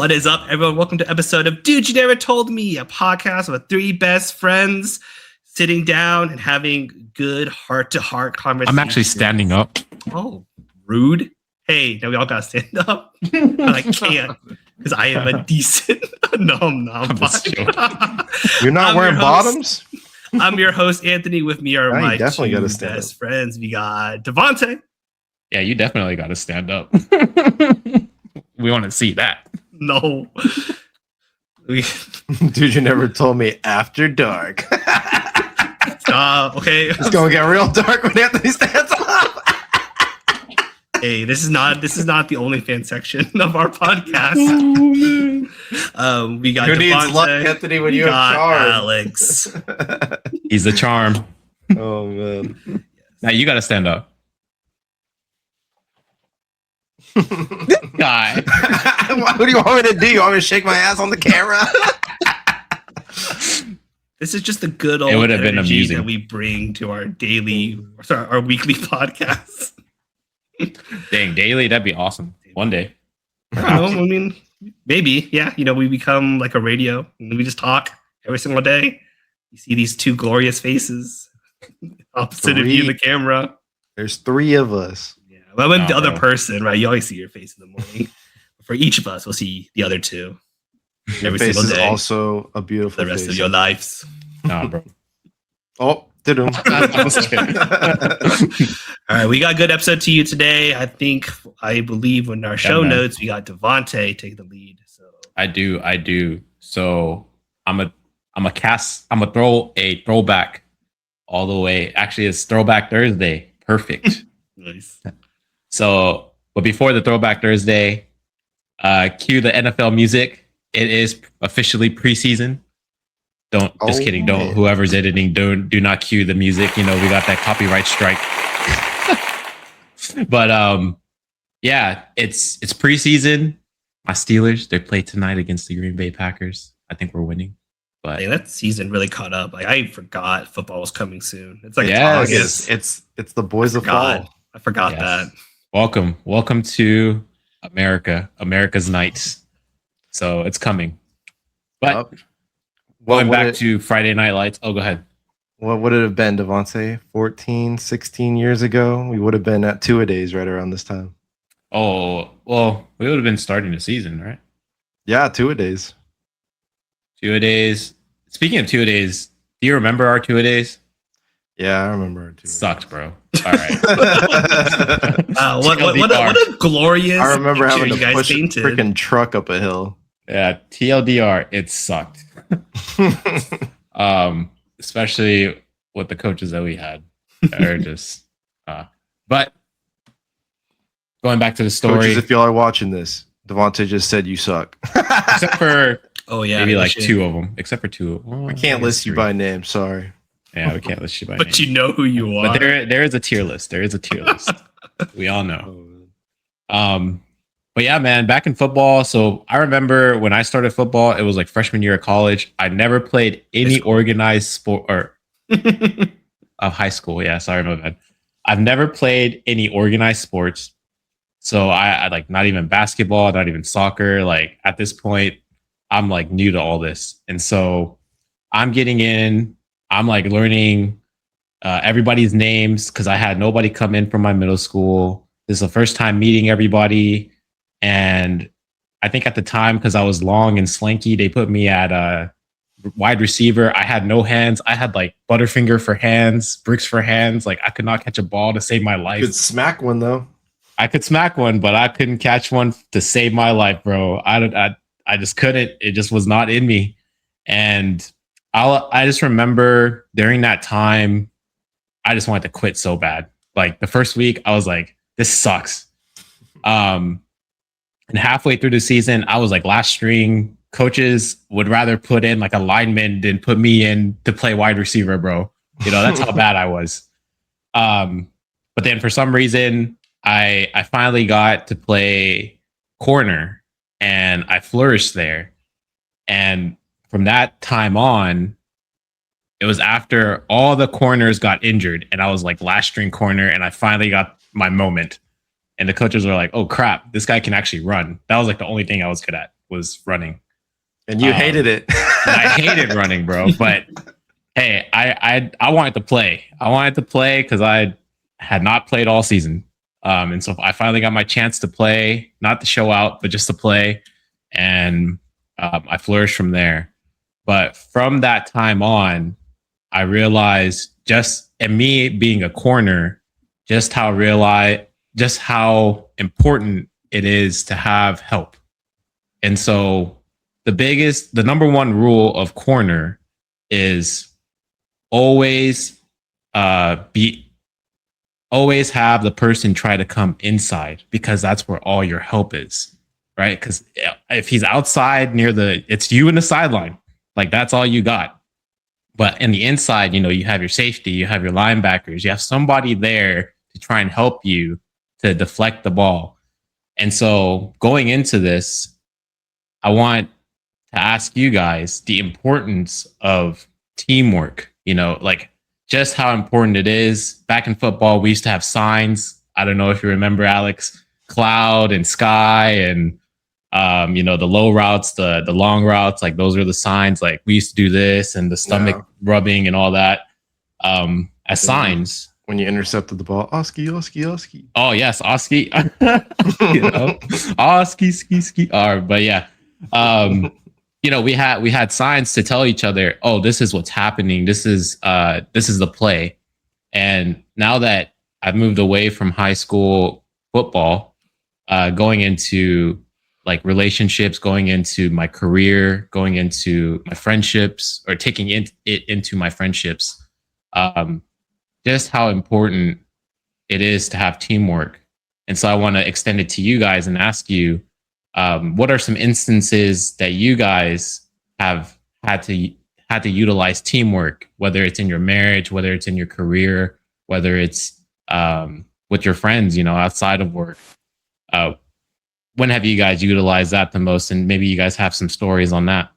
What is up, everyone? Welcome to episode of Dude, You Never Told Me, a podcast with three best friends sitting down and having good heart-to-heart conversations. I'm actually standing up. Oh, rude. Hey, now we all gotta stand up. But I can't because I am a decent nom. You're not wearing bottoms? I'm your host, Anthony. With me are my definitely two gotta stand best up. friends. We got Devante. Yeah, you definitely got to stand up. We want to see that. No. Dude, you never told me after dark. Okay. It's going to get real dark when Anthony stands up. Hey, this is not the OnlyFans section of our podcast. We got Who needs Devante, luck, Anthony, when you got have charm? Alex. He's the charm. Oh, man. Now you got to stand up. This guy. What do you want me to do? You want me to shake my ass on the camera? This is just the good old It would have been energy amusing. that we bring to our our weekly podcast. Dang, daily, that'd be awesome. One day. I mean, maybe, yeah. We become like a radio and we just talk every single day. You see these two glorious faces opposite of you in the camera. There's three of us. Yeah, well, when the other bro. person, right? You always see your face in the morning. For each of us, we'll see the other two Your every face single is day also a beautiful for the rest face. of your lives. Nah, bro. Oh, did I was kidding. All right, we got a good episode to you today. I believe in our show man. notes, we got Devante take the lead. So I do. So I'm a throw a throwback all the way. Actually, it's Throwback Thursday. Perfect. nice. So, but before the Throwback Thursday, cue the NFL music. It is officially preseason. Just kidding. Don't, man. whoever's editing, do not cue the music. We got that copyright strike. But yeah, it's preseason. My Steelers, they play tonight against the Green Bay Packers. I think we're winning. But Hey, that season really caught up. Like I forgot football was coming soon. It's like Yes. August. It's the boys of God. fall. I forgot Yes. that. welcome to America's nights. So it's coming. But Yup. going What back would to Friday Night Lights. Oh, go ahead. what would it have been, Devante? 14, 16 years ago? We would have been at two-a-days right around this time. Oh, well, we would have been starting the season, right? Yeah, two-a-days. Two-a-days. Speaking of two-a-days, do you remember our two-a-days? Yeah, I remember it too. Sucked, bro. All right. What a glorious I remember picture having you to guys push a painted. freaking truck up a hill. Yeah, TLDR, it sucked. Especially with the coaches that we had. They're just but going back to the story, Coaches, if y'all are watching this, Devante just said you suck. except for Oh yeah, maybe no like shit. two of them. Except for two. Well, I can't guess list you three. by name. Sorry. Yeah, we can't list you by But name. you know who you are. But there is a tier list. There is a tier list. We all know. But yeah, man, back in football. So I remember when I started football, it was like freshman year of college. I never played any school. organized sport or of high school. Yeah, sorry, my bad. I've never played any organized sports. So I like not even basketball, not even soccer. Like at this point, I'm like new to all this. And so I'm getting in, I'm like learning everybody's names because I had nobody come in from my middle school. This is the first time meeting everybody. And I think at the time, because I was long and slanky, they put me at wide receiver. I had no hands. I had like Butterfinger for hands, bricks for hands. Like I could not catch a ball to save my life. Could smack one though. I could smack one, but I couldn't catch one to save my life, bro. I just couldn't. It just was not in me. And I just remember during that time, I just wanted to quit so bad. Like the first week, I was like, this sucks. And halfway through the season, I was like last string. Coaches would rather put in like a lineman than put me in to play wide receiver, bro. That's how bad I was. But then for some reason, I finally got to play corner and I flourished there. And from that time on, it was after all the corners got injured and I was like last string corner and I finally got my moment. And the coaches were like, oh crap, this guy can actually run. That was like the only thing I was good at was running. And you hated it. I hated running, bro. But hey, I wanted to play. I wanted to play because I had not played all season. And so I finally got my chance to play, not to show out, but just to play. And I flourished from there. But from that time on, I realized and me being a corner, just how important it is to have help. And so the number one rule of corner is always have the person try to come inside, because that's where all your help is, right? Because if he's outside it's you in the sideline, like that's all you got. But in the inside, you have your safety, you have your linebackers, you have somebody there to try and help you to deflect the ball. And so going into this, I want to ask you guys the importance of teamwork, like just how important it is. Back in football, we used to have signs. I don't know if you remember, Alex, cloud and sky and, the low routes, the long routes, like those are the signs. Like we used to do this and the stomach rubbing and all that as signs. When you intercepted the ball, Oski, Oski, Oski. Oh, yes, Oski. Oski, ski, ski. But yeah. We had signs to tell each other, oh, this is what's happening. This is the play. And now that I've moved away from high school football, going into like relationships, going into my career, going into my friendships, or taking it into my friendships, just how important it is to have teamwork. And so I want to extend it to you guys and ask you, what are some instances that you guys have had to utilize teamwork, whether it's in your marriage, whether it's in your career, whether it's with your friends, outside of work? When have you guys utilized that the most? And maybe you guys have some stories on that.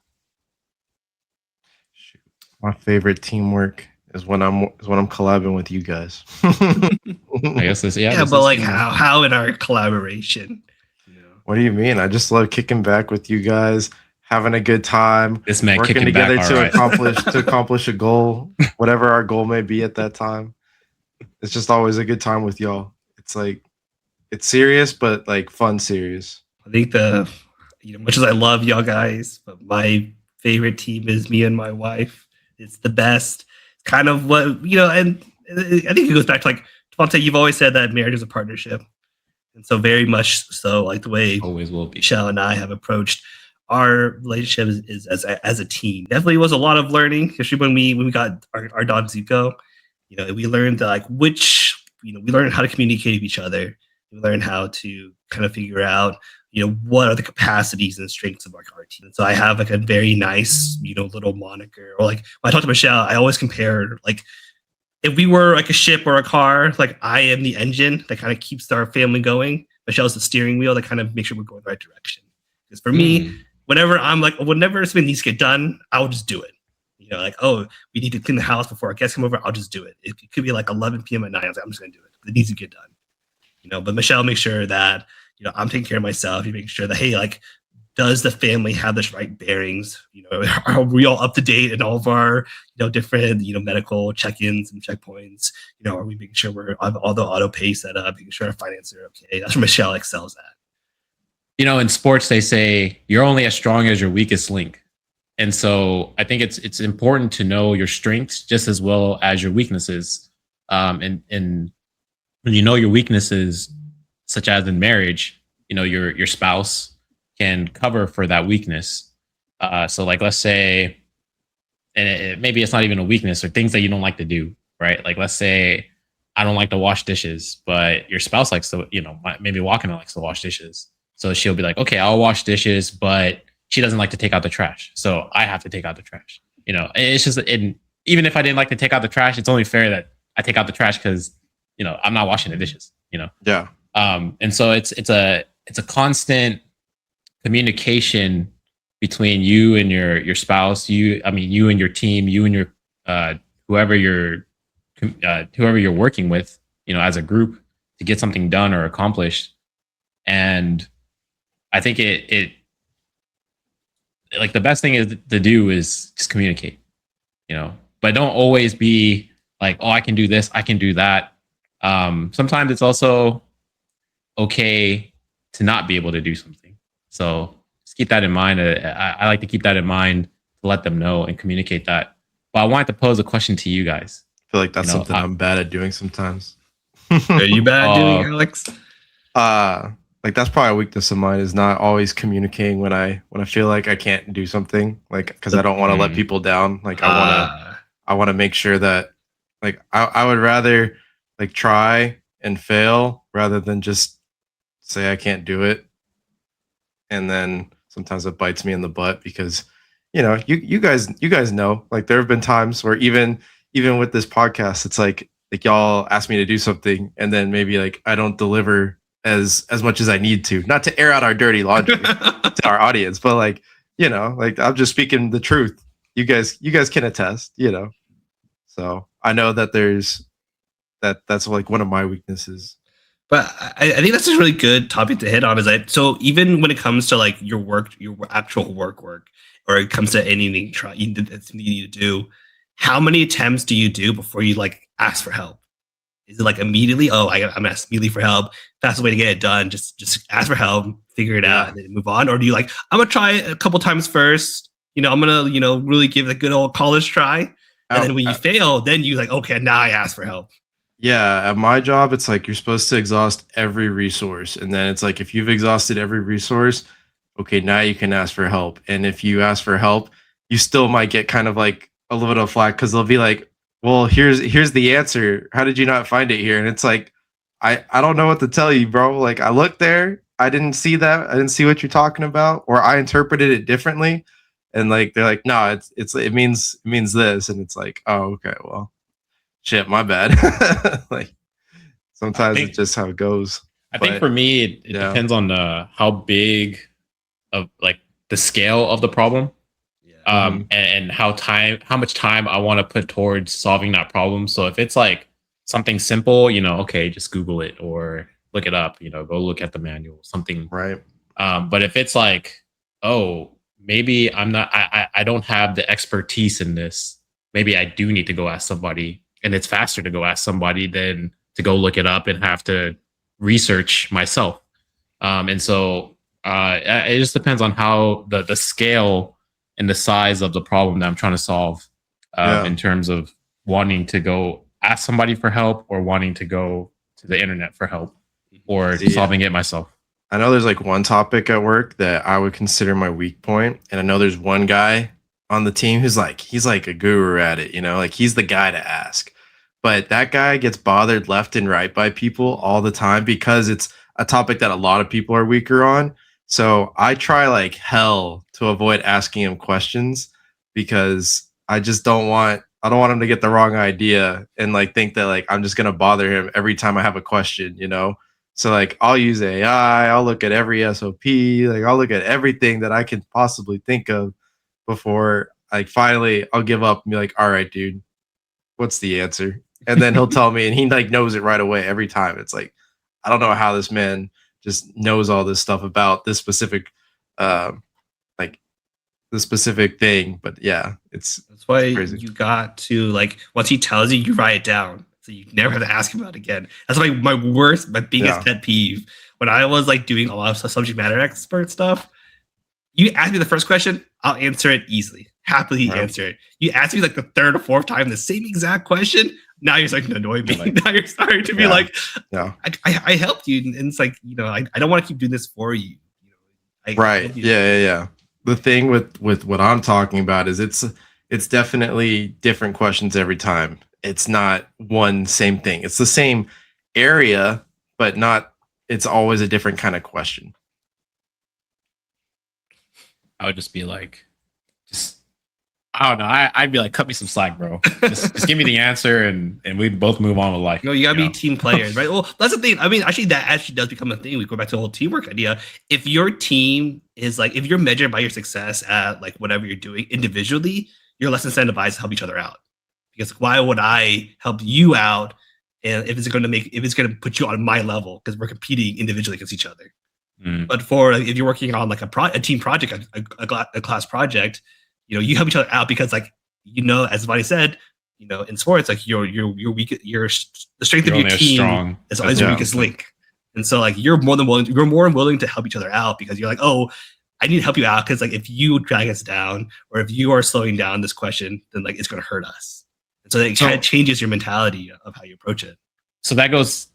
My favorite teamwork is when I'm collabing with you guys. I guess but like how in our collaboration? What do you mean? I just love kicking back with you guys, having a good time. This man working together to accomplish a goal, whatever our goal may be at that time. It's just always a good time with y'all. It's like it's serious, but like fun serious. I think much as I love y'all guys, but my favorite team is me and my wife. It's the best. Kind of what and I think it goes back to like Devante. You've always said that marriage is a partnership. And so very much so, like the way always will be. Michelle and I have approached our relationship is as a team. Definitely was a lot of learning, especially when we got our dog Zuko. We learned that we learned how to communicate with each other. We learned how to kind of figure out, what are the capacities and strengths of our team. And so I have like a very nice, little moniker. Or like when I talk to Michelle, I always compare like, if we were like a ship or a car, like I am the engine that kind of keeps our family going. Michelle's the steering wheel that kind of makes sure we're going the right direction. Because for me, whenever something needs to get done, I'll just do it. Like, oh, we need to clean the house before our guests come over, I'll just do it. It could be like 11 p.m. at night. I was like, I'm just going to do it. It needs to get done. But Michelle makes sure that, I'm taking care of myself. You make sure that, hey, like, does the family have the right bearings? Are we all up to date in all of our, different, medical check-ins and checkpoints? Are we making sure we're on all the auto pay set up, making sure our finances are okay? That's where Michelle excels at. In sports, they say you're only as strong as your weakest link. And so I think it's important to know your strengths just as well as your weaknesses. And when you know your weaknesses, such as in marriage, your spouse can cover for that weakness. So like, let's say, and maybe it's not even a weakness, or things that you don't like to do, right? Like, let's say I don't like to wash dishes, but your spouse likes to, maybe Wakana likes to wash dishes. So she'll be like, okay, I'll wash dishes, but she doesn't like to take out the trash. So I have to take out the trash. It's just, even if I didn't like to take out the trash, it's only fair that I take out the trash because, I'm not washing the dishes, Yeah. And so it's a constant communication between you and your spouse, you and your team, you and your whoever you're working with, as a group to get something done or accomplished. And I think like the best thing is to do is just communicate, but don't always be like, oh, I can do this, I can do that. Sometimes it's also okay to not be able to do something. So just keep that in mind. I like to keep that in mind to let them know and communicate that. But I wanted to pose a question to you guys. I feel like that's something I'm bad at doing sometimes. Are you bad at doing, Alex? Like that's probably a weakness of mine is not always communicating when I feel like I can't do something, like because I don't want to let people down. Like I want to make sure that like I would rather like try and fail rather than just say I can't do it. And then sometimes it bites me in the butt because you guys know, like there have been times where even with this podcast, it's like y'all ask me to do something and then maybe like I don't deliver as much as I need to, not to air out our dirty laundry to our audience, but like, like I'm just speaking the truth. You guys can attest, so I know that that's like one of my weaknesses. But I think that's a really good topic to hit on. Is that so? Even when it comes to like your actual work, or it comes to anything that you need to do, how many attempts do you do before you like ask for help? Is it like immediately? Oh, I'm gonna ask immediately for help. Fastest way to get it done. Just ask for help, figure it out, and then move on. Or do you like I'm gonna try it a couple times first? I'm gonna really give it a good old college try, and then when you fail, then you like okay, now I ask for help. Yeah, at my job, it's like you're supposed to exhaust every resource. And then it's like if you've exhausted every resource, okay, now you can ask for help. And if you ask for help, you still might get kind of like a little bit of flack because they'll be like, well, here's the answer. How did you not find it here? And it's like, I don't know what to tell you, bro. Like I looked there, I didn't see that. I didn't see what you're talking about, or I interpreted it differently. And like they're like, no, it means this. And it's like, oh, okay, well. Shit, my bad. Like sometimes it's just how it goes. I think for me, it depends on how big of like the scale of the problem, and how much time I want to put towards solving that problem. So if it's like something simple, okay, just Google it or look it up. Go look at the manual, something. Right. But if it's like, oh, maybe I don't have the expertise in this. Maybe I do need to go ask somebody. And it's faster to go ask somebody than to go look it up and have to research myself. And so it just depends on how the scale and the size of the problem that I'm trying to solve in terms of wanting to go ask somebody for help or wanting to go to the internet for help or solving it myself. I know there's like one topic at work that I would consider my weak point. And I know there's one guy on the team who's like he's like a guru at it, like he's the guy to ask. But that guy gets bothered left and right by people all the time because it's a topic that a lot of people are weaker on. So I try like hell to avoid asking him questions because I don't want him to get the wrong idea and like think that like I'm just gonna bother him every time I have a question, So like I'll use AI, I'll look at every SOP, like I'll look at everything that I can possibly think of before like finally I'll give up and be like, all right, dude, what's the answer? And then he'll tell me and he like knows it right away every time. It's like, I don't know how this man just knows all this stuff about this specific like the specific thing. But yeah, that's why you got to like once he tells you, you write it down. So you never have to ask him about it again. That's like my biggest pet peeve. When I was like doing a lot of subject matter expert stuff, you ask me the first question, I'll answer it easily. Happily answer it. You ask me like the third or fourth time the same exact question. Now you're starting to annoy me. Like, now you're starting to be like, I helped you. And it's like, I don't want to keep doing this for you. Right. Yeah. The thing with what I'm talking about is it's definitely different questions every time. It's not one same thing. It's the same area, but it's always a different kind of question. I would just be like, I don't know. I'd be like, cut me some slack, bro. Just give me the answer and we'd both move on with life. You gotta be team players, right? Well, that's the thing. I mean, actually, that actually does become a thing. We go back to the whole teamwork idea. If your team is like, if you're measured by your success at like whatever you're doing individually, you're less incentivized to help each other out. Because why would I help you out? And if it's going to put you on my level because we're competing individually against each other. But for if you're working on like a team project, a class project, you help each other out because like as Devante said, in sports, like your weak, the strength of your team is always your weakest link, and so like you're more willing to help each other out because you're like, oh, I need to help you out because like if you drag us down or if you are slowing down this question, then like it's going to hurt us, and so it kind of changes your mentality of how you approach it. So that goes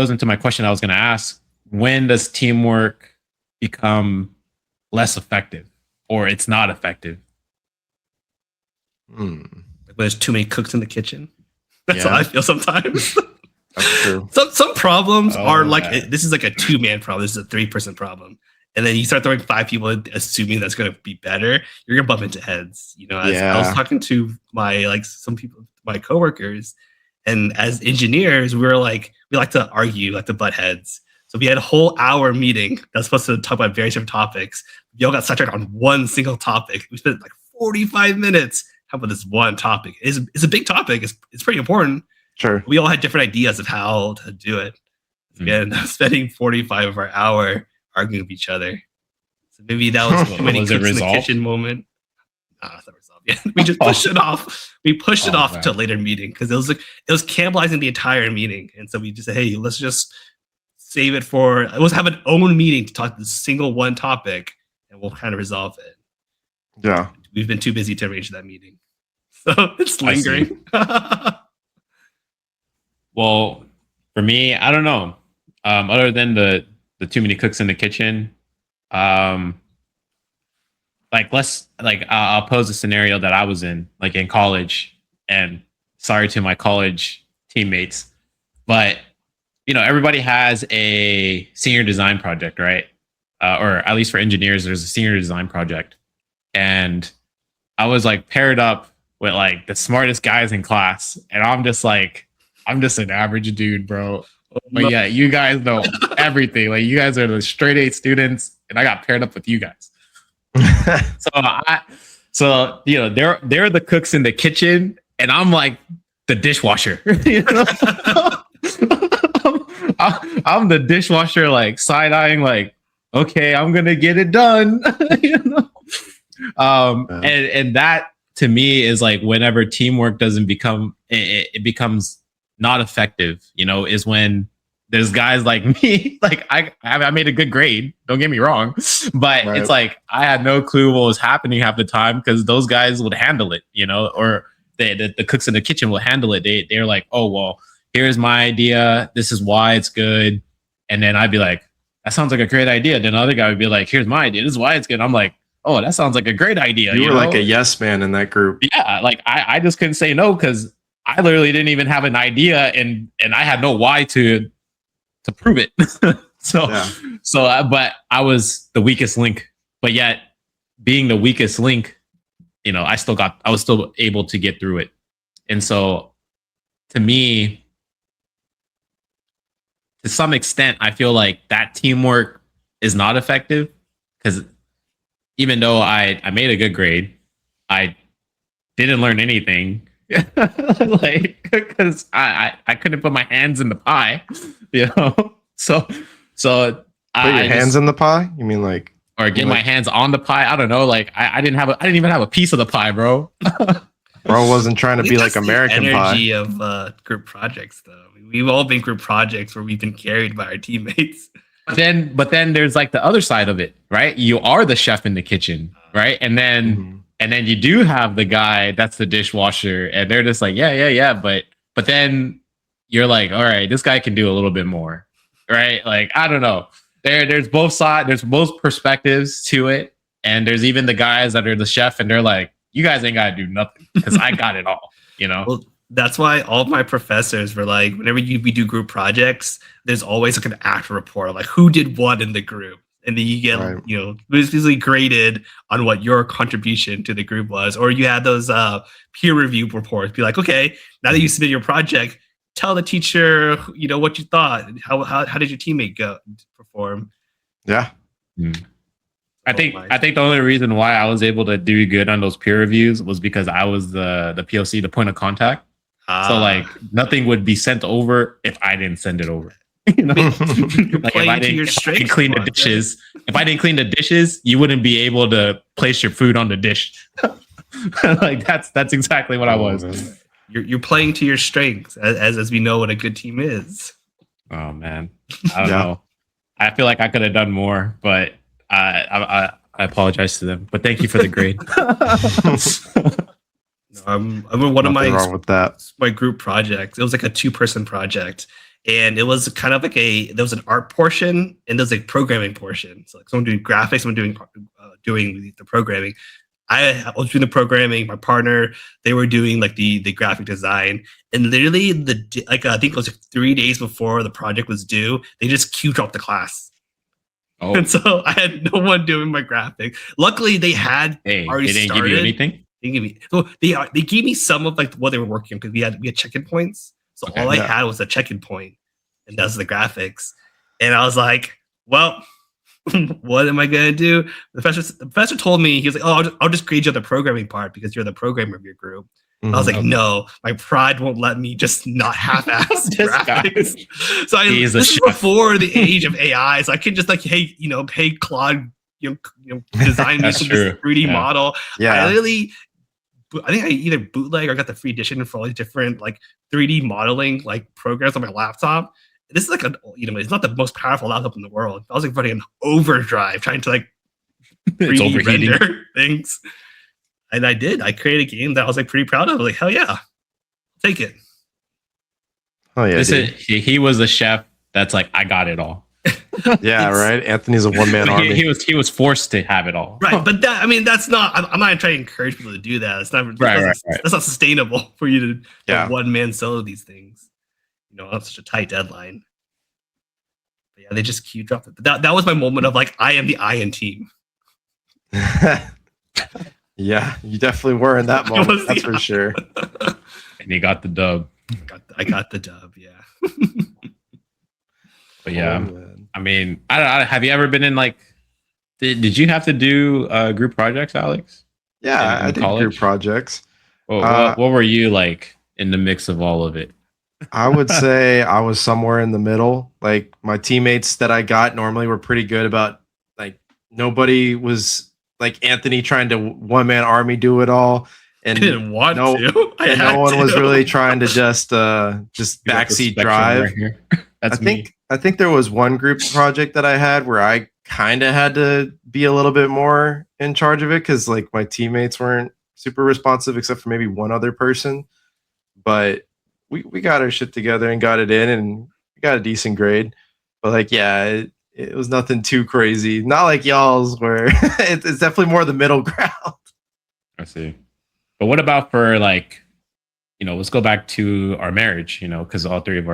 into my question I was going to ask. When does teamwork become less effective or it's not effective? When there's too many cooks in the kitchen. That's how I feel sometimes. That's true. Some problems are like, this is like a 2-man problem. This is a 3-person problem. And then you start throwing 5 people in, assuming that's going to be better. You're going to bump into heads. I was talking to some people, my coworkers, and as engineers, we like to argue, like to butt heads. So we had a whole hour meeting that's supposed to talk about various different topics. We all got sidetracked on one single topic. We spent like 45 minutes talking about this one topic. It's a big topic. It's pretty important. Sure. We all had different ideas of how to do it. Again, spending 45 of our hour arguing with each other. So maybe that was too many cooks in the kitchen moment. No, that's not resolved yet. We just pushed it off. We pushed it off to a later meeting because it was cannibalizing the entire meeting. And so we just said, hey, let's just save it let's have an own meeting to talk this single one topic and we'll kind of resolve it. Yeah. We've been too busy to arrange that meeting. So it's lingering. Well, for me, I don't know. Other than the too many cooks in the kitchen, I'll pose a scenario that I was in, like in college, and sorry to my college teammates, but everybody has a senior design project, right? Or at least for engineers, there's a senior design project. And I was like paired up with like the smartest guys in class. And I'm just an average dude, bro. But yeah, you guys know everything. Like you guys are the straight A students and I got paired up with you guys. So they're the cooks in the kitchen and I'm like the dishwasher. I'm the dishwasher, like side-eyeing, like, okay, I'm gonna get it done. And that to me is like whenever teamwork doesn't become it becomes not effective, is when there's guys like me, like I made a good grade, don't get me wrong, but it's like I had no clue what was happening half the time because those guys would handle it, or the cooks in the kitchen will handle it. They're like, oh well, here's my idea. This is why it's good. And then I'd be like, that sounds like a great idea. Then the other guy would be like, here's my idea. This is why it's good. I'm like, oh, that sounds like a great idea. You were like a yes man in that group. Yeah. Like I just couldn't say no because I literally didn't even have an idea and I had no why to prove it. But I was the weakest link, but yet being the weakest link, I was still able to get through it. And so to me, to some extent, I feel like that teamwork is not effective because even though I made a good grade, I didn't learn anything. Like, because I couldn't put my hands in the pie, So put your hands in the pie? You mean like, or get my hands on the pie? I don't know. Like I didn't even have a piece of the pie, bro. Bro wasn't trying to be like American energy Pie. Of group projects, though. We've all been group projects where we've been carried by our teammates. But then there's like the other side of it, right? You are the chef in the kitchen, right? And then you do have the guy that's the dishwasher, and they're just like, yeah. But then you're like, all right, this guy can do a little bit more, right? Like I don't know. There's both sides. There's both perspectives to it, and there's even the guys that are the chef, and they're like, you guys ain't got to do nothing because I got it all, Well, that's why all of my professors were like, whenever we do group projects, there's always like an actual report, like who did what in the group. And then you get, basically graded on what your contribution to the group was. Or you had those peer review reports, be like, okay, now that you submit your project, tell the teacher, what you thought. How did your teammate perform? Yeah. I think the only reason why I was able to do good on those peer reviews was because I was the POC, the point of contact. So like nothing would be sent over if I didn't send it over. You know, You're like playing to your if I strengths. didn't clean the Devonte. dishes, if I didn't clean the dishes, you wouldn't be able to place your food on the dish. Like that's exactly what I was. man. You're playing to your strengths, as we know what a good team is. Oh man, I don't Yeah. know. I feel like I could have done more, but I apologize to them. But thank you for the grade. I'm in one of Nothing wrong with that. my group projects. It was like a 2-person project, and it was kind of like there was an art portion and there's a programming portion. So like someone doing graphics, someone doing the programming. I was doing the programming. My partner, they were doing like the graphic design, and literally I think it was like 3 days before the project was due, they just Q dropped the class. Oh, And so I had no one doing my graphic. Luckily, they had hey, already they didn't give you started. anything. They gave me they gave me some of like what they were working on because we had check-in points. So Okay. all I Yeah. had was a check-in point, and that's the graphics. And I was like, well, what am I gonna do? The professor told me, he was like, oh, I'll just grade you on the programming part because you're the programmer of your group. I was like, Okay. no, my pride won't let me just not half-ass This guy. graphics. So He is a this is chef. before the age of AI, so I can just like, hey, pay Claude, design me That's some true. 3D Yeah. model. Yeah. I think I either bootleg or got the free edition for all these different like 3D modeling like programs on my laptop. This is like it's not the most powerful laptop in the world. I was like running an overdrive trying to like It's 3D overheating. render things. And I did. I created a game that I was like pretty proud of. I was like, hell yeah, I'll take it. Oh yeah. dude. He was the chef that's like, I got it all. Yeah, right. Anthony's a one-man army. He was forced to have it all. Right, but that's not. I'm not trying to encourage people to do that. It's not. Right. That's not sustainable for you to Yeah. one man solo these things. On such a tight deadline. But yeah, they just Q dropped it. But that was my moment of like, I am the Iron team. Yeah, you definitely were in that I was moment. That's the- for sure. And he got the dub. I got the dub. Yeah. But yeah, Oh, man. I mean, I don't. Have you ever been in like? Did you have to do group projects, Alex? Yeah, in I did college? group projects. What were you like in the mix of all of it? I would say I was somewhere in the middle. Like my teammates that I got normally were pretty good about like nobody was like Anthony trying to one-man army do it all. I And didn't want no- to. I and had no one was to. really trying to just You got the backseat spectrum drive. right here. That's I think there was one group project that I had where I kind of had to be a little bit more in charge of it because like my teammates weren't super responsive except for maybe one other person. But we got our shit together and got it in and we got a decent grade. But like, yeah, it was nothing too crazy. Not like y'all's where it's definitely more the middle ground. I see. But what about for like, let's go back to our marriage, because all three of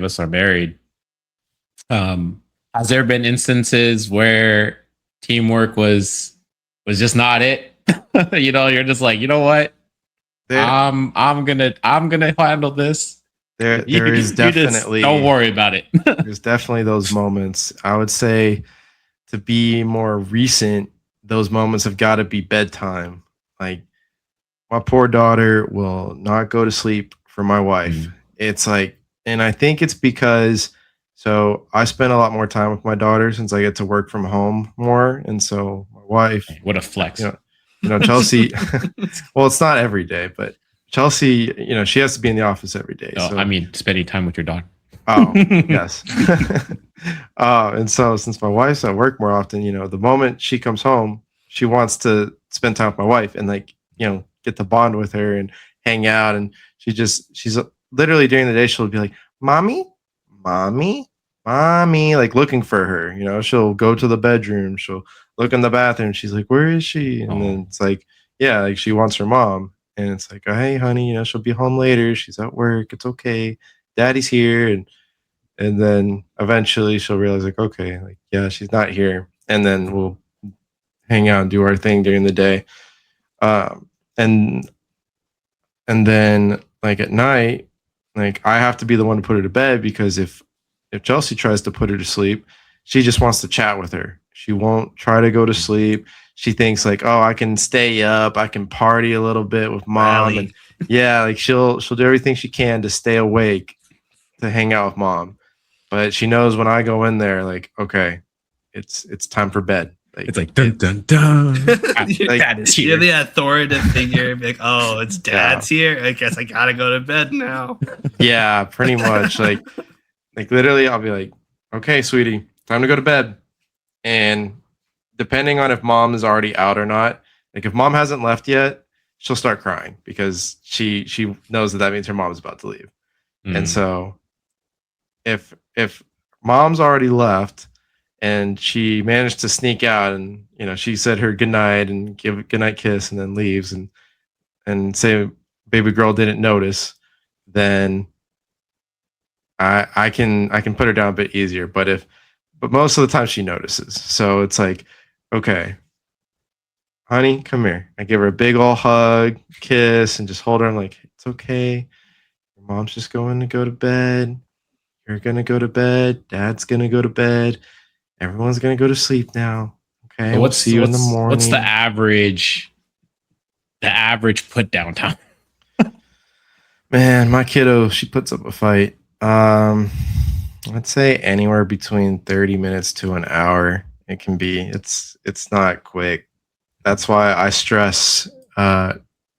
us are married. Has there been instances where teamwork was just not it? You're just like, you know what? I'm gonna handle this. There You is just definitely don't worry about it. there's definitely those moments. I would say to be more recent, those moments have got to be bedtime. Like my poor daughter will not go to sleep for my wife. Mm. It's like, and I think it's because so I spend a lot more time with my daughter since I get to work from home more, and so my wife, What a flex. Chelsea. Well, it's not every day, but Chelsea, she has to be in the office every day. No, so. I mean spending time with your daughter. Oh, yes. And so since my wife's at work more often, the moment she comes home, she wants to spend time with my wife and like, get to bond with her and hang out. And she's literally during the day, she'll be like, mommy, like looking for her, she'll go to the bedroom, she'll look in the bathroom. She's like, where is she? And then it's like, yeah, like she wants her mom. And it's like, oh, hey, honey, she'll be home later. She's at work. It's okay. Daddy's here. And then eventually she'll realize like, okay, like, yeah, she's not here. And then we'll hang out and do our thing during the day. And then like at night, like I have to be the one to put her to bed because if Chelsea tries to put her to sleep, she just wants to chat with her. She won't try to go to sleep. She thinks like, oh, I can stay up. I can party a little bit with mom. Rally. And yeah, like she'll do everything she can to stay awake, to hang out with mom. But she knows when I go in there, like, okay, it's time for bed. Like, It's like dun dun dun. Your like, Dad is You're here. the authoritative figure. Be like, oh, it's Yeah. dad's here. I guess I gotta go to bed now. yeah, pretty much. Like literally, I'll be like, okay, sweetie, time to go to bed. And depending on if mom is already out or not, like if mom hasn't left yet, she'll start crying because she knows that means her mom's about to leave. And so if mom's already left and she managed to sneak out and she said her goodnight and give a goodnight kiss and then leaves and say baby girl didn't notice, then I can put her down a bit easier. But most of the time she notices. So it's like, okay, honey, come here. I give her a big ol' hug, kiss, and just hold her. I'm like, it's okay. Your mom's just going to go to bed. You're gonna go to bed. Dad's gonna go to bed. Everyone's gonna go to sleep now. Okay. So We'll see you in the morning. What's the average put down time? Man, my kiddo, she puts up a fight. I'd say anywhere between 30 minutes to an hour. It can be. It's not quick. That's why I stress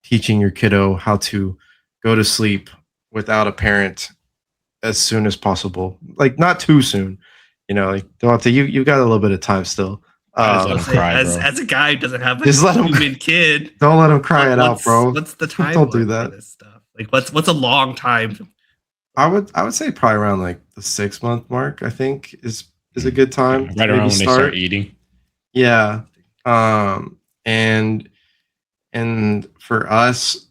teaching your kiddo how to go to sleep without a parent as soon as possible. Like not too soon. Like Devante, you've got a little bit of time still. Just let him cry, as bro. as a guy who doesn't have a Just let him- human kid, Don't let him cry it out, bro. What's the time? Don't do that. For this stuff? Like what's a long time? I would say probably around like the 6-month mark. I think is a good time. Right to around maybe when they start eating. Yeah. And for us,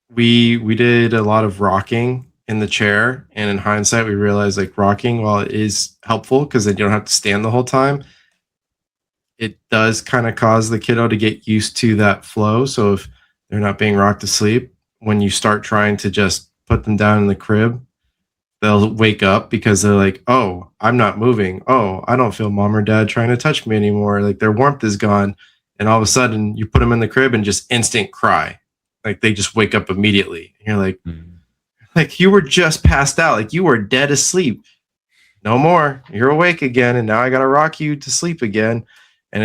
we did a lot of rocking in the chair, and in hindsight, we realized like rocking, while it is helpful because then you don't have to stand the whole time, it does kind of cause the kiddo to get used to that flow. So if they're not being rocked to sleep, when you start trying to just put them down in the crib, they'll wake up because they're like, oh, I'm not moving. Oh, I don't feel mom or dad trying to touch me anymore. Like their warmth is gone. And all of a sudden you put them in the crib and just instant cry. Like they just wake up immediately. And you're like, like you were just passed out. Like you were dead asleep. No more. You're awake again. And now I got to rock you to sleep again. And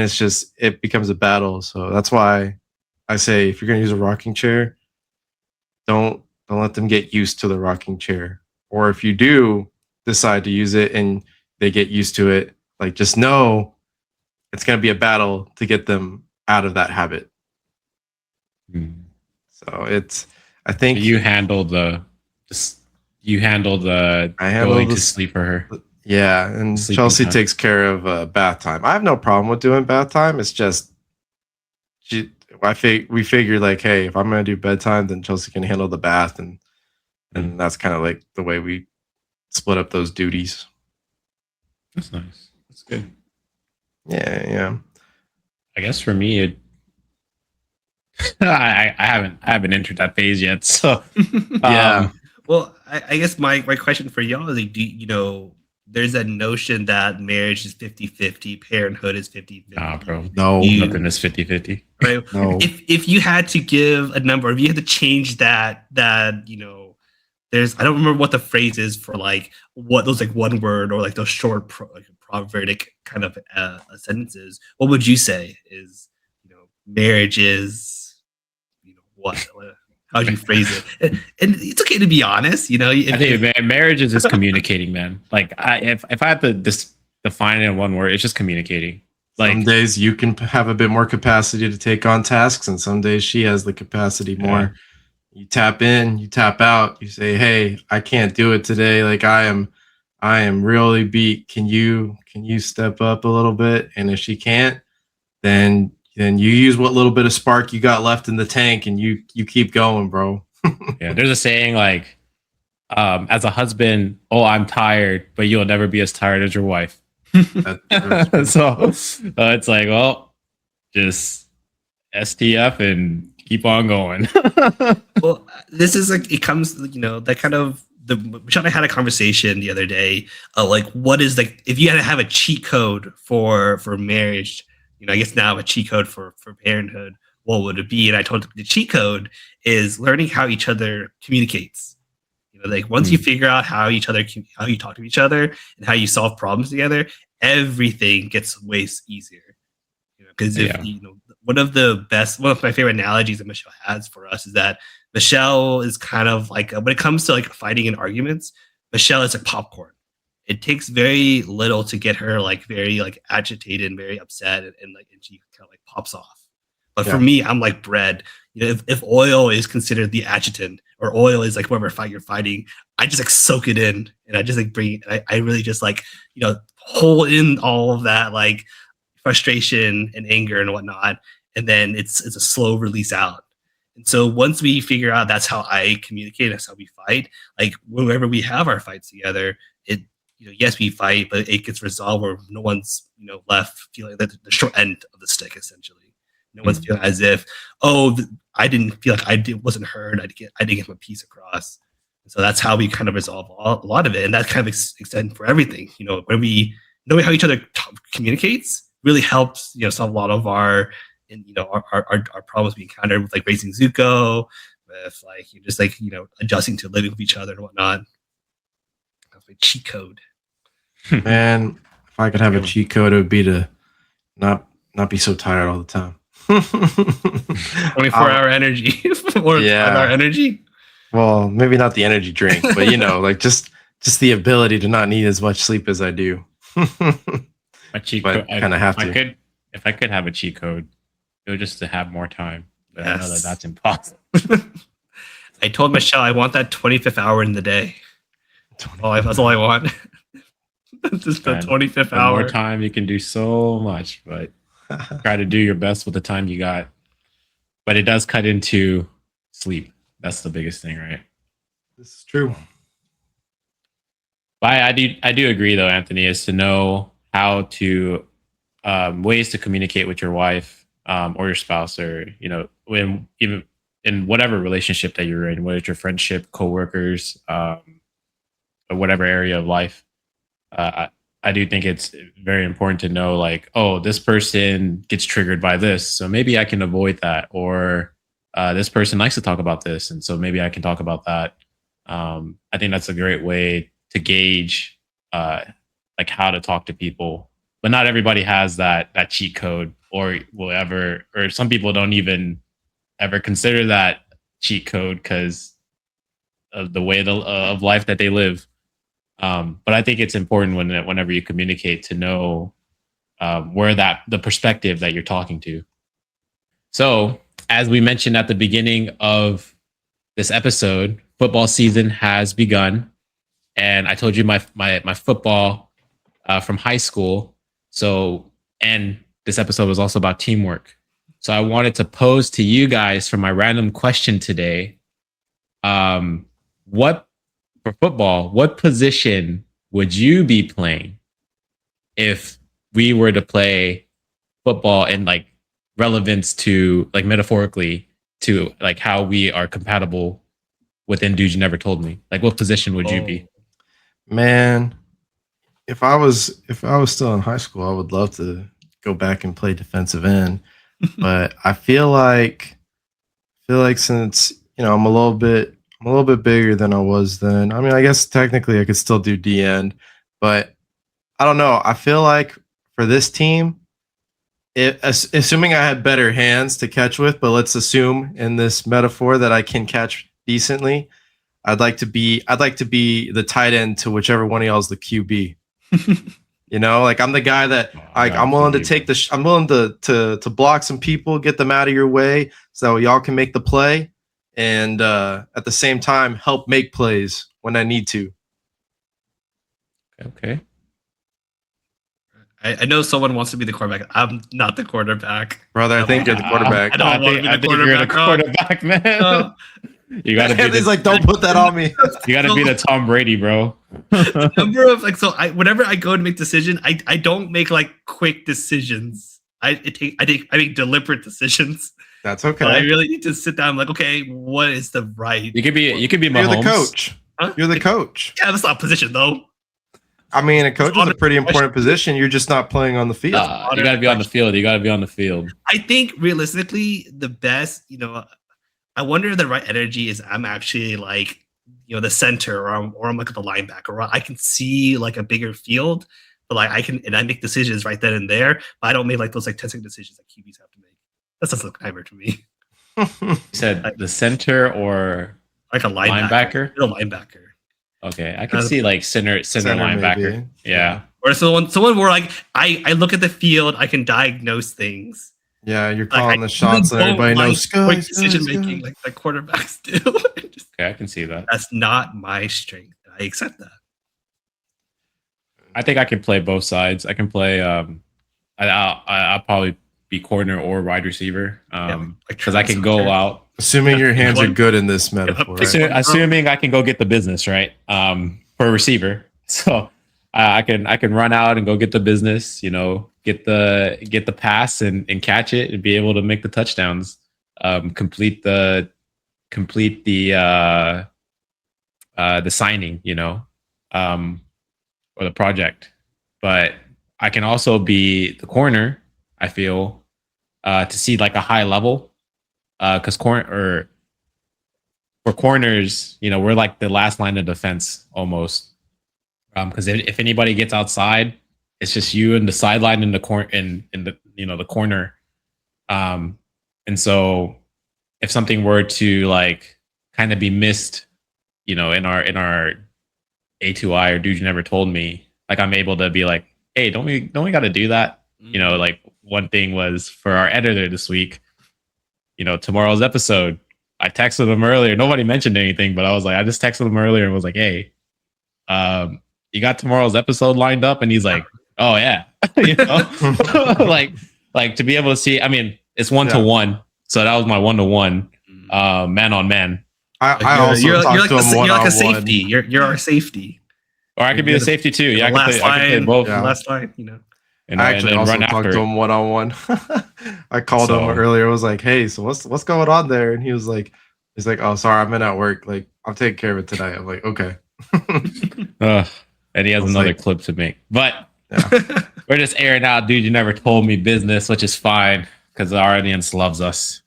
it becomes a battle. So that's why I say, if you're going to use a rocking chair, don't let them get used to the rocking chair. Or if you do decide to use it and they get used to it, like just know it's going to be a battle to get them out of that habit. So I think you handle the going to sleep for her. Yeah, and Sleeping Chelsea time. takes care of bath time. I have no problem with doing bath time. It's just we figured like, hey, if I'm going to do bedtime, then Chelsea can handle the bath, and that's kind of like the way we split up those duties. That's nice. That's good. Yeah. I guess for me, I haven't entered that phase yet. So Yeah. Well, I guess my question for y'all is, like, there's a notion that marriage is 50-50, parenthood is 50-50. Nah, bro. No. Nothing is 50-50. Right? No. If you had to give a number, if you had to change that there's, I don't remember what the phrase is for like what those like one word or like those short proverbic kind of sentences. What would you say is marriage is what? How do you phrase it? And it's okay to be honest. I think marriage is just communicating, man. Like if I had to define it in one word, it's just communicating. Like some days you can have a bit more capacity to take on tasks, and some days she has the capacity more. Yeah. You tap in, you tap out. You say, "Hey, I can't do it today. Like I am really beat. Can you step up a little bit?" And if she can't, then you use what little bit of spark you got left in the tank, and you keep going, bro. Yeah, there's a saying like, as a husband, oh, I'm tired, but you'll never be as tired as your wife. So it's like, well, just STF and keep on going. Well, this is like, it comes, that kind of, Michelle and I had a conversation the other day, like what is like, if you had to have a cheat code for marriage, I guess now a cheat code for parenthood, what would it be? And I told him the cheat code is learning how each other communicates. Like once you figure out how you talk to each other and how you solve problems together, everything gets way easier. Because one of my favorite analogies that Michelle has for us is that Michelle is kind of like, when it comes to like fighting and arguments, Michelle is like popcorn. It takes very little to get her like very like agitated and very upset, and she kind of like pops off. But for me, I'm like bread. If oil is considered the adjutant, or oil is like whatever fight you're fighting, I just like soak it in, and I just like bring it. I really just like hold in all of that like frustration and anger and whatnot, and then it's a slow release out. And so once we figure out that's how I communicate, that's how we fight. Like whenever we have our fights together, yes, we fight, but it gets resolved where no one's left feeling the short end of the stick, essentially. No one's feeling as if, I didn't feel like wasn't heard. I didn't get my piece across. And so that's how we kind of resolve a lot of it, and that kind of extends for everything. When we knowing how each other communicates really helps solve a lot of our problems we encounter with like raising Zuko, with like just like adjusting to living with each other and whatnot. That's my cheat code. Man, if I could have a cheat code, it would be to not be so tired all the time. 24-hour energy or 5-hour energy. Well, maybe not the energy drink, but like just the ability to not need as much sleep as I do. My cheat code, I kind of have to. If I could have a cheat code, it would just to have more time. But I know that's impossible. I told Michelle I want that 25th hour in the day. That's all I want. Just the 25th hour. More time, you can do so much, but try to do your best with the time you got. But it does cut into sleep. That's the biggest thing, right? This is true. But I do agree, though, Anthony, is to know how to ways to communicate with your wife or your spouse, or when even in whatever relationship that you're in, whether it's your friendship, coworkers, or whatever area of life. I do think it's very important to know, like, this person gets triggered by this, so maybe I can avoid that, or this person likes to talk about this, and so maybe I can talk about that. I think that's a great way to gauge like how to talk to people. But not everybody has that cheat code, or will ever, or some people don't even ever consider that cheat code because of the way of life that they live. But I think it's important whenever you communicate to know where the perspective that you're talking to. So, as we mentioned at the beginning of this episode, football season has begun, and I told you my football from high school. So, and this episode was also about teamwork. So I wanted to pose to you guys for my random question today. For football, what position would you be playing if we were to play football in like relevance to, like, metaphorically to like how we are compatible within Dude You Never Told Me? Like, what position would you be? Man, if I was still in high school, I would love to go back and play defensive end. But I feel like since I'm a little bit bigger than I was then. I mean, I guess technically I could still do D end, but I don't know. I feel like for this team, assuming I had better hands to catch with, but let's assume in this metaphor that I can catch decently, I'd like to be the tight end to whichever one of y'all is the QB. Like I'm the guy that I'm willing to take I'm willing to block some people, get them out of your way so y'all can make the play, and at the same time help make plays when I need to. Okay. I know someone wants to be the quarterback. I'm not the quarterback. Brother, I think you're the quarterback. I don't want to be the quarterback, man. You gotta be. He's like, don't put that on me. You gotta be the Tom Brady, bro. Number of whenever I go to make decisions, I don't make like quick decisions. I make deliberate decisions. That's okay. But I really need to sit down. I'm like, okay, what is the right? You could be Mahomes. You're the coach. Huh? You're the coach. Yeah, that's not a position though. I mean, a coach is a pretty important position. You're just not playing on the field. You gotta be on the field. You gotta be on the field. I think realistically, the best, I wonder if the right energy is I'm actually like the center, or I'm like the linebacker, or I can see like a bigger field, but like I make decisions right then and there. But I don't make like those like 10-second decisions that QBs have to make. That sounds like a nightmare to me. You said the center or Like a linebacker. linebacker? A linebacker. Okay, I can see like center linebacker. maybe. Yeah. Or someone where like I look at the field, I can diagnose things. Yeah, you're Like, calling the shots that everybody knows. Quick decision making like the quarterbacks do. Okay, I can see that. That's not my strength. I accept that. I think I can play both sides. I can play. I'll probably be corner or wide receiver. Because I can go out. Assuming your hands are good in this metaphor. Right? Assuming I can go get the business right. For a receiver, so I can run out and go get the business. Get the pass and catch it and be able to make the touchdowns. Complete the signing. Or the project. But I can also be the corner. I feel to see like a high level. Because for corners, we're like the last line of defense almost. Because if anybody gets outside, it's just you and the sideline in the corner in the the corner. And so if something were to like kind of be missed, in our A2I or dude you never told me, like I'm able to be like, hey, don't we got to do that? Like one thing was for our editor this week. Tomorrow's episode, I texted him earlier. Nobody mentioned anything, but I was like, I just texted him earlier and was like, hey, you got tomorrow's episode lined up? And he's like, oh yeah, like to be able to see. I mean, it's 1-to-1, so that was my 1-to-1, man on man. I also you're talked to him you're like a one-on-one. safety. You're our safety. Or I could be the safety too. Yeah, I could play both. Yeah. Last line, And, I actually and also run talked after to it. him one-on-one. I called him earlier. I was like, hey, so what's going on there? And he's like, oh, sorry, I've been at work. Like, I'll take care of it tonight. I'm like, okay. And he has another clip to make. But we're just airing out, dude. You never told me business, which is fine because our audience loves us.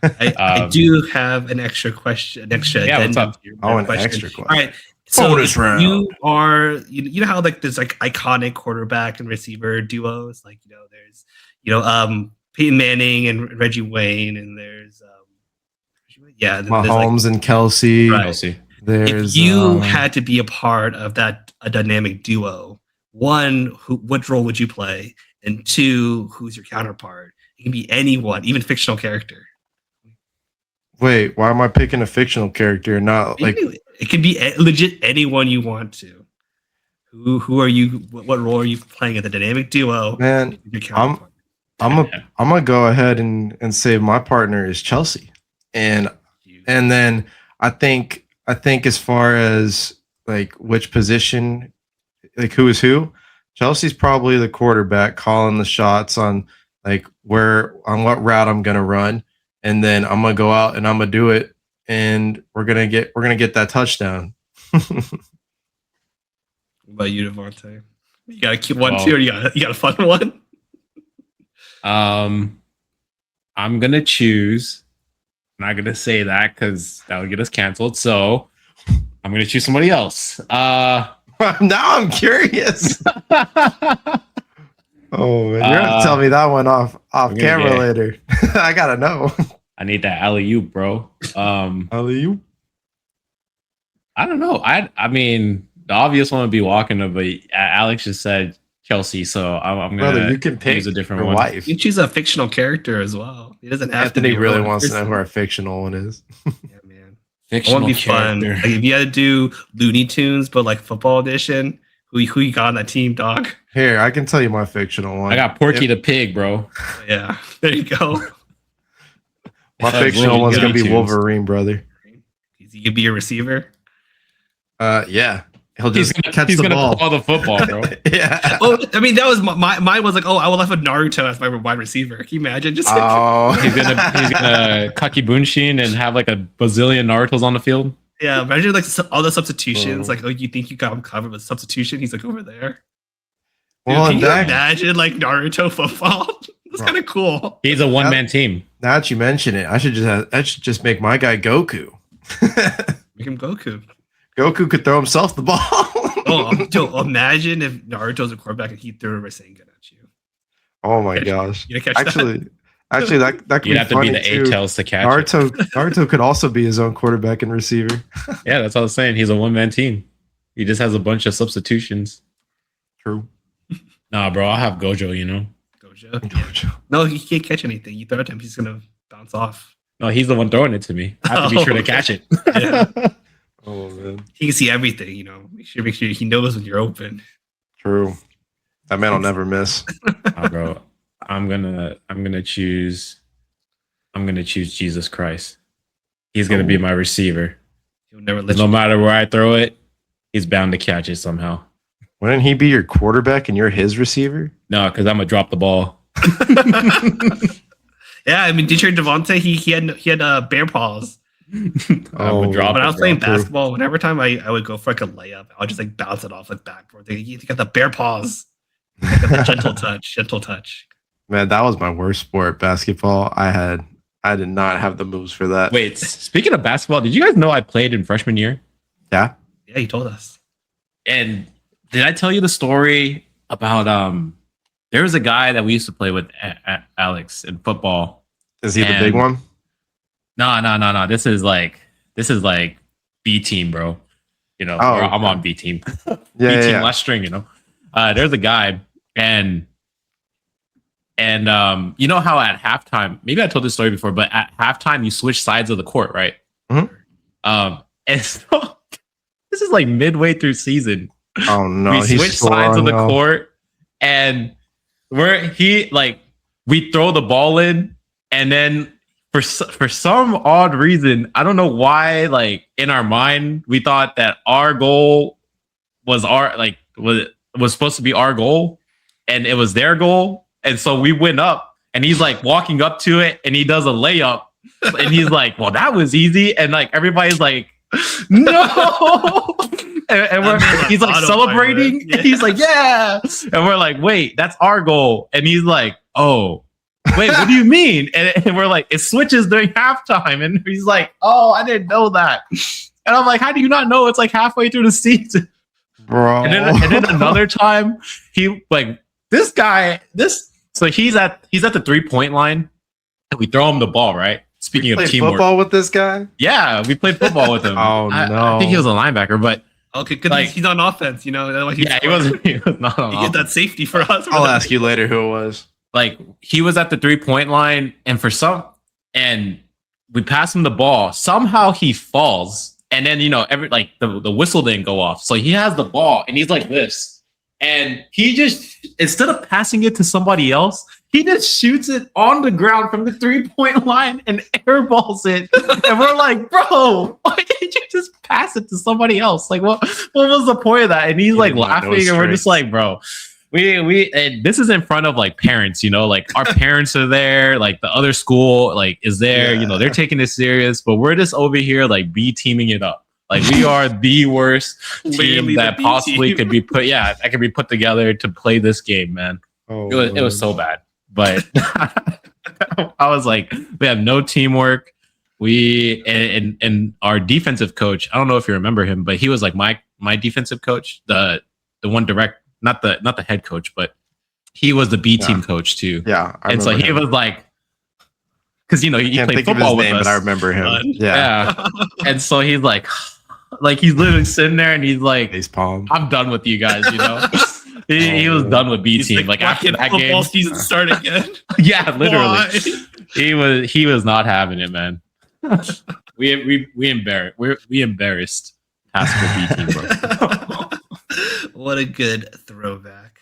I do have an extra question. What's up? An extra question. All right. So Bonus round. You are, you know how like there's like iconic quarterback and receiver duos, like there's Peyton Manning and Reggie Wayne, and there's Mahomes and Kelsey. Right. Kelsey. There's if you had to be a part of a dynamic duo, one, what role would you play, and two, who's your counterpart? It can be anyone, even fictional character. Wait, why am I picking a fictional character and not like? It can be legit anyone you want to. Who are you? What role are you playing at the dynamic duo? Man, I'm gonna go ahead and say my partner is Chelsea, and then I think as far as like which position, like who is who, Chelsea's probably the quarterback calling the shots on like what route I'm gonna run, and then I'm gonna go out and I'm gonna do it. And we're gonna get that touchdown. What about you, Devante? You gotta keep one too, or you got a fun one? I'm gonna choose. I'm not gonna say that because that would get us canceled. So I'm gonna choose somebody else. Now I'm curious. Oh man, you're gonna tell me that one off camera later. I gotta know. I need that alley-oop, bro. Alley-oop? I don't know. I mean, the obvious one would be Walker, but Alex just said Chelsea, so I'm gonna. Brother, you can pick choose a different your one. wife. You can choose a fictional character as well. He doesn't have Anthony to. really wants to know who our fictional one is. Yeah, man. Fictional It won't be fun. Like, if you had to do Looney Tunes, but like football edition, who you got on that team, dog? Here, I can tell you my fictional one. I got Porky the Pig, bro. Yeah, there you go. My fictional one's gonna be Wolverine, brother. He could be a receiver. Yeah, he'll just catch he's the gonna ball. call the football, bro. Yeah. Oh, I mean, that was mine was like, oh, I would have a Naruto as my wide receiver. Can you imagine? Just he's gonna Kaki Bunshin and have like a bazillion Narutos on the field. Yeah, imagine like all the substitutions. Like, oh, you think you got him covered with substitution? He's like over there. Well, Dude, can you imagine like Naruto football? That's kind of cool. He's a one-man team. Now that you mention it, I should just make my guy Goku. Make him Goku. Goku could throw himself the ball. Joe, imagine if Naruto's a quarterback and he threw a Rasengan at you. Oh my gosh! You gonna catch Actually, that could You'd be have to be funny the too. A-tails to catch it. Naruto could also be his own quarterback and receiver. Yeah, that's what I was saying. He's a one-man team. He just has a bunch of substitutions. True. Nah, bro, I'll have Gojo, you know? Gojo. Yeah. No, he can't catch anything. You throw it to him, he's gonna bounce off. No, he's the one throwing it to me. I have to be sure to catch it. Yeah. Oh man. He can see everything, you know. Make sure he knows when you're open. True. That man will never miss. Nah, bro. I'm gonna choose Jesus Christ. He's gonna be my receiver. He'll never let No you. matter where I throw it, he's bound to catch it somehow. Wouldn't he be your quarterback and you're his receiver? No, because I'm gonna drop the ball. Yeah, I mean, did you hear Devante? He had bear paws. I'm gonna drop When I was playing true. basketball, whenever time I would go for like a layup, I would just like bounce it off like backboard. You got the bear paws. Got the gentle touch. Man, that was my worst sport, basketball. I did not have the moves for that. Wait, speaking of basketball, did you guys know I played in freshman year? Yeah. Yeah, he told us. And did I tell you the story about there was a guy that we used to play with, Alex, in football. Is he the And- big one? No. This is like B team, bro. You know, Oh, I'm okay. on B team. Yeah, B yeah, team yeah. last string, you know. There's a guy and you know how at halftime, maybe I told this story before, but at halftime you switch sides of the court, right? Mhm. And so this is like midway through season. Oh no, We he's switch sides of the scoring, court, and we throw the ball in, and then for some odd reason, I don't know why, like in our mind, we thought that our goal was was supposed to be our goal, and it was their goal, and so we went up, and he's like walking up to it, and he does a layup, and he's like, "Well, that was easy," and like everybody's like, "No." And he's like celebrating. Yeah. And he's like, yeah. And we're like, wait, that's our goal. And he's like, oh, wait, what do you mean? And we're like, it switches during halftime. And he's like, oh, I didn't know that. And I'm like, how do you not know? It's like halfway through the season. bro. And then another time, he like so he's at the 3-point line, and we throw him the ball, right? Speaking You of played teamwork, football with this guy? yeah, we played football with him. Oh, I think he no. was a linebacker, but Okay, good. Like- He's on offense, you know. Otherwise yeah, he was not on You get that safety for us. I'll ask you later who it was. like he was at the 3-point line, and we pass him the ball. Somehow he falls, and then the whistle didn't go off, so he has the ball and he's like this, and he just, instead of passing it to somebody else, he just shoots it on the ground from the 3-point line and airballs it. And we're like, bro, why didn't you just pass it to somebody else? Like, what was the point of that? And he's like did not know laughing, and we're strength. just like, bro, and this is in front of like parents, you know, like our parents are there, like the other school like is there, you know, they're taking this serious, but we're just over here like B teaming it up. Like we are the worst Literally team that the B possibly team. could be put. Yeah, that could be put together to play this game, man. Oh, It was so bad, but I was like, we have no teamwork. We and our defensive coach, I don't know if you remember him, but he was like my defensive coach, the one direct, not the head coach, but he was the B team coach too. Yeah. And so he was like, because you can't played think of his football with name, us. but I remember him. Fun. Yeah. Yeah. And so he's like he's literally sitting there and he's like, Face palm. I'm done with you guys, you know. He was done with B He's team. Like "Why after can't that football game, season start again. yeah, literally, Why? he was not having it, man. we embarrassed Haskell B team, bro. What a good throwback.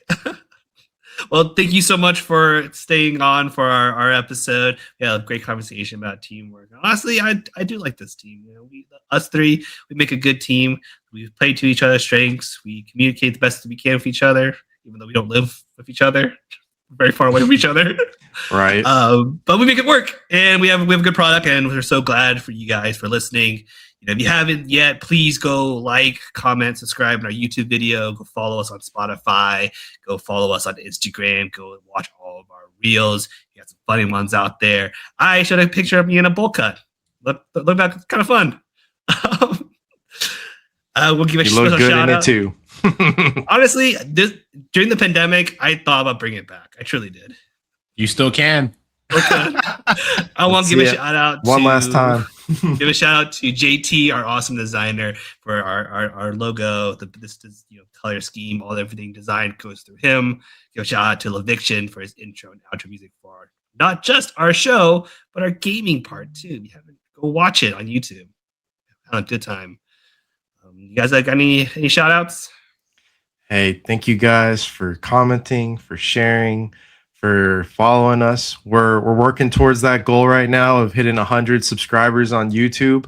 Well, thank you so much for staying on for our episode. We had a great conversation about teamwork. Honestly, I do like this team. You know, us three, we make a good team. We play to each other's strengths. We communicate the best we can with each other, even though we don't live with each other. We're very far away from each other. Right. But we make it work, and we have a good product, and we're so glad for you guys for listening. You know, if you haven't yet, please go like, comment, subscribe in our YouTube video. Go follow us on Spotify. Go follow us on Instagram. Go watch all of our reels. We got some funny ones out there. I showed a picture of me in a bowl cut. Look back, it's kind of fun. We'll give a You look special good shout in it out. too. Honestly, during the pandemic, I thought about bringing it back. I truly did. You still can. Okay. I want Let's to give a see it. shout out One last time. Give a shout out to JT, our awesome designer, for our logo, this color scheme, everything design goes through him. Give a shout out to Leviction for his intro and outro music for not just our show, but our gaming part too. If you haven't, go watch it on YouTube. Have a good time. You guys like any shout outs? Hey, thank you guys for commenting, for sharing, for following us. We're working towards that goal right now of hitting 100 subscribers on YouTube.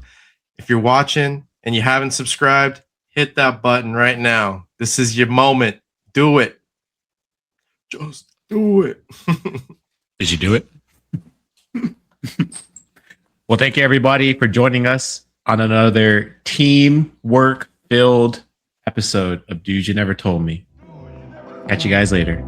If you're watching and you haven't subscribed, hit that button right now. This is your moment. Do it. Just do it. Did you do it? Well, thank you everybody for joining us on another teamwork filled episode of Dude You Never Told Me. Catch you guys later.